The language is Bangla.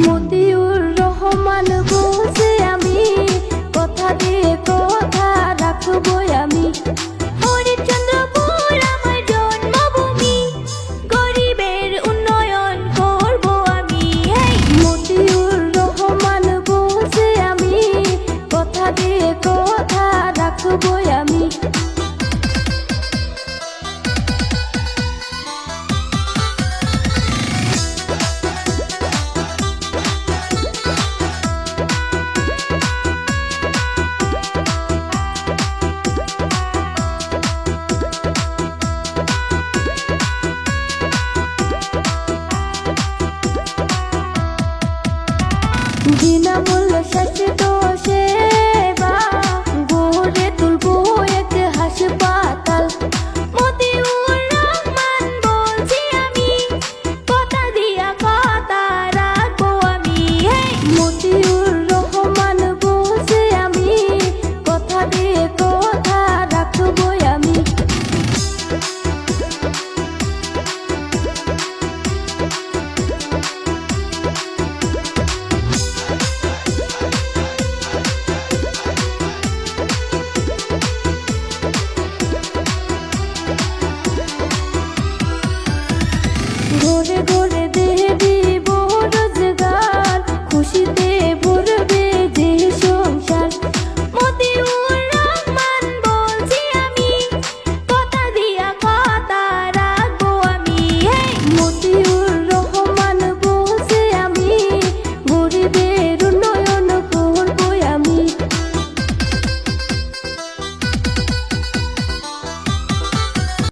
মতিউর রহমান বলছি আমি, কথা দিয়ে কথা রাখবো আমি। হরিশ্চন্দ্রপুর আমার জন্মভূমি, গরিবের উন্নয়ন করব আমি। মতিউর রহমান বলছি আমি, কথা দিয়ে কথা রাখবো আমি। বিনামূল্য স্বাস্থ্য সেবা গড়ে তুলবো এক হাসপাতাল। মতিউর রহমান বলছি আমি, কথা দিয়া কথা রাখবো আমি। মতিউর রহমান বলছি আমি, কথা দিয়ে কথা রাখবো আমি। ঘুরে ঘুরে দেবী